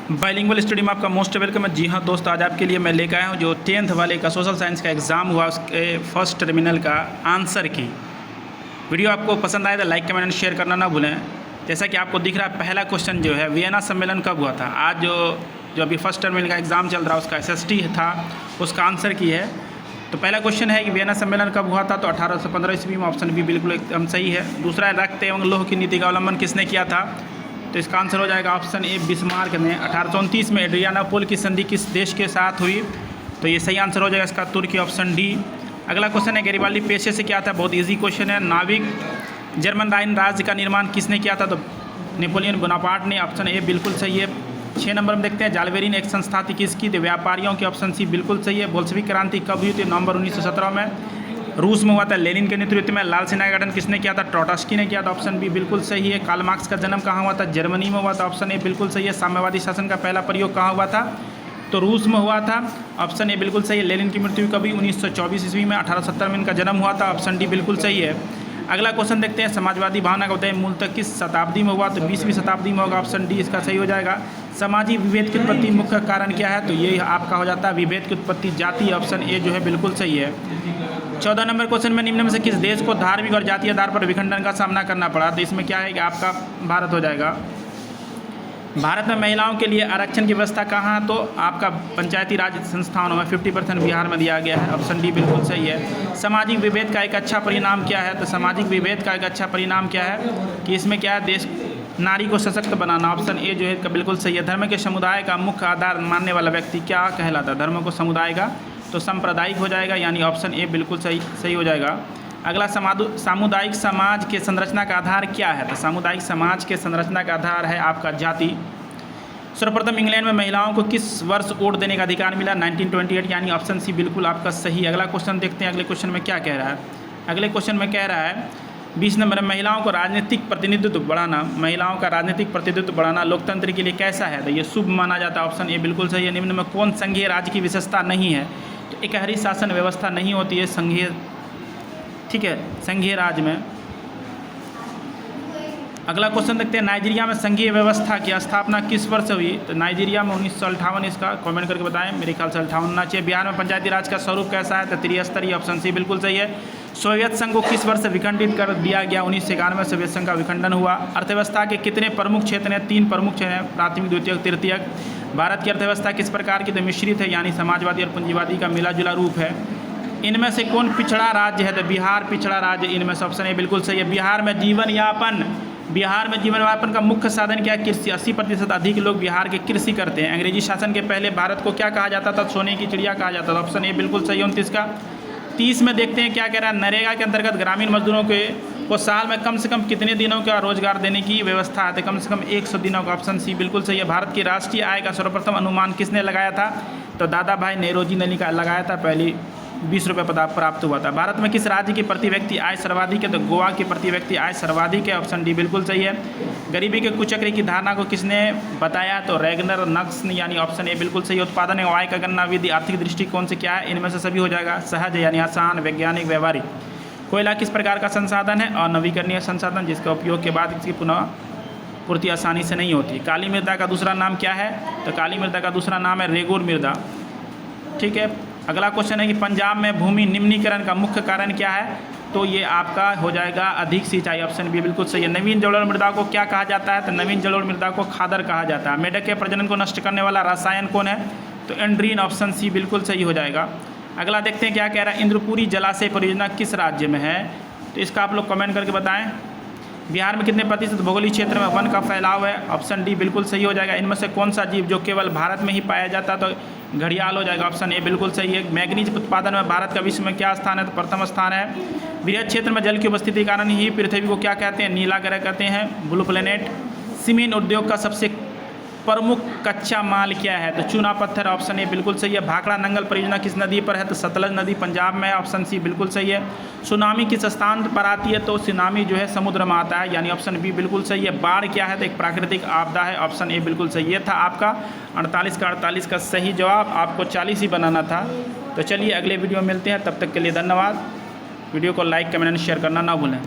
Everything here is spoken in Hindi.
बाइलिंगुअल स्टडी में आपका मोस्ट वेलकम है। जी हाँ दोस्त, आज आपके लिए मैं लेकर आया हूँ जो 10th वाले का सोशल साइंस का एग्ज़ाम हुआ उसके फर्स्ट टर्मिनल का आंसर की। वीडियो आपको पसंद आए तो लाइक कमेंट शेयर करना ना भूलें। जैसा कि आपको दिख रहा है, पहला क्वेश्चन जो है वियना सम्मेलन कब हुआ था। आज जो अभी फर्स्ट टर्मिनल का एग्ज़ाम चल रहा है उसका SST था, उसका आंसर की है। तो पहला क्वेश्चन है कि वियना सम्मेलन कब हुआ था, तो 1815 ईस्वी में। ऑप्शन बी बिल्कुल एकदम सही है। दूसरा, रक्त एवं लौह की नीति का अवलंबन किसने किया था, तो इसका आंसर हो जाएगा ऑप्शन ए बिस्मार्क ने। 1829 में एड्रियानापोल की संधि किस देश के साथ हुई, तो ये सही आंसर हो जाएगा इसका तुर्की, ऑप्शन डी। अगला क्वेश्चन है गैरिबाल्डी पेशे से क्या था, बहुत इजी क्वेश्चन है। नाविक जर्मन राइन राज्य का निर्माण किसने किया था, तो नेपोलियन बोनापार्ट ने, ऑप्शन ए बिल्कुल सही है। 6 नंबर में देखते हैं जालबेरी ने एक संस्था थी किसकी, तो व्यापारियों की, ऑप्शन सी बिल्कुल सही है। बोल्शेविक क्रांति कब हुई थी, नवंबर 1917 में। रूस में हुआ था लेनिन के नेतृत्व में। लाल सेना का गठन किसने किया था, ट्रोट्स्की ने किया था, ऑप्शन बी बिल्कुल सही है। कार्ल मार्क्स का जन्म कहाँ हुआ था, जर्मनी में हुआ था, ऑप्शन ए बिल्कुल सही है। साम्यवादी शासन का पहला प्रयोग कहाँ हुआ था, तो रूस में हुआ था, ऑप्शन ए बिल्कुल सही है। लेनिन की मृत्यु कभी 1924 ईस्वी में। 1870 में इनका जन्म हुआ था, ऑप्शन डी बिल्कुल सही है। अगला क्वेश्चन देखते हैं समाजवादी भावना का उदय मूलतः किस शताब्दी में हुआ, तो 20वीं शताब्दी में होगा, ऑप्शन डी इसका सही हो जाएगा। सामाजिक विभेद की उत्पत्ति मुख्य कारण क्या है, तो ये आपका हो जाता है विभेद की उत्पत्ति जाति, ऑप्शन ए जो है बिल्कुल सही है। 14 नंबर क्वेश्चन में निम्न में से किस देश को धार्मिक और जातीय आधार पर विखंडन का सामना करना पड़ा, तो इसमें क्या है कि आपका भारत हो जाएगा। भारत में महिलाओं के लिए आरक्षण की व्यवस्था कहाँ, तो आपका पंचायती राज संस्थानों में 50% बिहार में दिया गया है, ऑप्शन डी बिल्कुल सही है। सामाजिक विभेद का एक अच्छा परिणाम क्या है, तो सामाजिक विभेद का एक अच्छा परिणाम क्या है कि इसमें क्या है, देश नारी को सशक्त बनाना, ऑप्शन ए जो है इसका बिल्कुल सही है। धर्म के समुदाय का मुख्य आधार मानने वाला व्यक्ति क्या कहलाता है, धर्म को समुदाय का, तो सांप्रदायिक हो जाएगा, यानी ऑप्शन ए बिल्कुल सही हो जाएगा। अगला सामुदायिक समाज के संरचना का आधार क्या है, तो सामुदायिक समाज के संरचना का आधार है आपका जाति। सर्वप्रथम इंग्लैंड में महिलाओं को किस वर्ष वोट देने का अधिकार मिला, 1928, यानी ऑप्शन सी बिल्कुल आपका सही। अगला क्वेश्चन देखते हैं, अगले क्वेश्चन में क्या कह रहा है। अगले क्वेश्चन में कह रहा है 20 नंबर में महिलाओं को राजनीतिक प्रतिनिधित्व बढ़ाना, महिलाओं का राजनीतिक प्रतिनिधित्व बढ़ाना लोकतंत्र के लिए कैसा है, तो ये शुभ माना जाता है, ऑप्शन ए बिल्कुल सही है। निम्न में कौन संघीय राज्य की विशेषता नहीं है, तो एकहरी शासन व्यवस्था नहीं होती है संघीय, ठीक है, संघीय राज्य में। अगला क्वेश्चन देखते हैं नाइजीरिया में संघीय व्यवस्था की स्थापना किस वर्ष हुई, तो नाइजीरिया में 1958, इसका कमेंट करके बताएं, मेरे ख्याल से 58 होना चाहिए। बिहार में पंचायती राज का स्वरूप कैसा है, तो त्रिस्तरीय, ऑप्शन सी बिल्कुल सही है। सोवियत संघ को किस वर्ष विखंडित कर दिया गया, 1991 सोवियत संघ का विखंडन हुआ। अर्थव्यवस्था के कितने प्रमुख क्षेत्र हैं, 3 प्रमुख क्षेत्र हैं, प्राथमिक, द्वितीयक, तृतीयक। भारत की अर्थव्यवस्था किस प्रकार की, तो मिश्रित है, यानी समाजवादी और पूंजीवादी का मिला जुला रूप है। इनमें से कौन पिछड़ा राज्य है, तो बिहार पिछड़ा राज्य, इनमें से ऑप्शन ए बिल्कुल सही है। बिहार में जीवन यापन का मुख्य साधन क्या है, कृषि। 80% अधिक लोग बिहार के कृषि करते हैं। अंग्रेजी शासन के पहले भारत को क्या कहा जाता था, सोने की चिड़िया कहा जाता था, ऑप्शन ए बिल्कुल सही है 29 का। 30 में देखते हैं क्या कह रहा है, नरेगा के अंतर्गत ग्रामीण मजदूरों को साल में कम से कम कितने दिनों का रोजगार देने की व्यवस्था है, तो कम से कम 100 दिनों का, ऑप्शन सी बिल्कुल सही है। भारत की राष्ट्रीय आय का सर्वप्रथम अनुमान किसने लगाया था, तो दादा भाई नेरोजी ने लगाया था, पहली 20 रुपये प्राप्त हुआ था। भारत में किस राज्य की प्रति व्यक्ति आय सर्वाधिक है, तो गोवा की प्रति व्यक्ति आय सर्वाधिक है, ऑप्शन डी बिल्कुल सही है। गरीबी के कुचक्र की धारणा को किसने बताया, तो रैगनर नक्स ने, यानी ऑप्शन ए बिल्कुल सही है। उत्पादन एवं आय का गणना विधि आर्थिक दृष्टिकोण से क्या है, इनमें से सभी हो जाएगा, सहज यानी आसान, वैज्ञानिक, व्यवहारिक। कोयला किस प्रकार का संसाधन है, अनवीकरणीय संसाधन, जिसका उपयोग के बाद इसकी पुनः पूर्ति आसानी से नहीं होती। काली मृदा का दूसरा नाम क्या है, तो काली मृदा का दूसरा नाम है रेगुर मृदा, ठीक है। अगला क्वेश्चन है कि पंजाब में भूमि निम्नीकरण का मुख्य कारण क्या है, तो ये आपका हो जाएगा अधिक सिंचाई, ऑप्शन बी बिल्कुल सही है। नवीन जलोढ़ मृदा को क्या कहा जाता है, तो नवीन जलोढ़ मृदा को खादर कहा जाता है। मेढक के प्रजनन को नष्ट करने वाला रसायन कौन है, तो एंड्रीन, ऑप्शन सी बिल्कुल सही हो जाएगा। अगला देखते हैं क्या कह रहा है, इंद्रपुरी जलाशय परियोजना किस राज्य में है, तो इसका आप लोग कमेंट करके बताएं। बिहार में कितने प्रतिशत भौगोलिक क्षेत्र में वन का फैलाव है, ऑप्शन डी बिल्कुल सही हो जाएगा। इनमें से कौन सा जीव जो केवल भारत में ही पाया जाता है, तो घड़ियाल हो जाएगा, ऑप्शन ए बिल्कुल सही है। मैग्नीज उत्पादन में भारत का विश्व में क्या स्थान है, तो प्रथम स्थान है। बृहद क्षेत्र में जल की उपस्थिति के कारण ही पृथ्वी को क्या कहते हैं, नीला ग्रह कहते हैं, ब्लू प्लेनेट। सीमेंट उद्योग का सबसे प्रमुख कच्चा माल क्या है, तो चूना पत्थर, ऑप्शन ए बिल्कुल सही है। भाखड़ा नंगल परियोजना किस नदी पर है, तो सतलज नदी पंजाब में है, ऑप्शन सी बिल्कुल सही है। सुनामी किस स्थान पर आती है, तो सुनामी जो है समुद्र में आता है, यानी ऑप्शन बी बिल्कुल सही है। बाढ़ क्या है, तो एक प्राकृतिक आपदा है, ऑप्शन ए बिल्कुल सही। ये था आपका 48 का सही जवाब, आपको 40 ही बनाना था। तो चलिए अगले वीडियो में मिलते हैं, तब तक के लिए धन्यवाद। वीडियो को लाइक कमेंट एंड शेयर करना ना भूलें।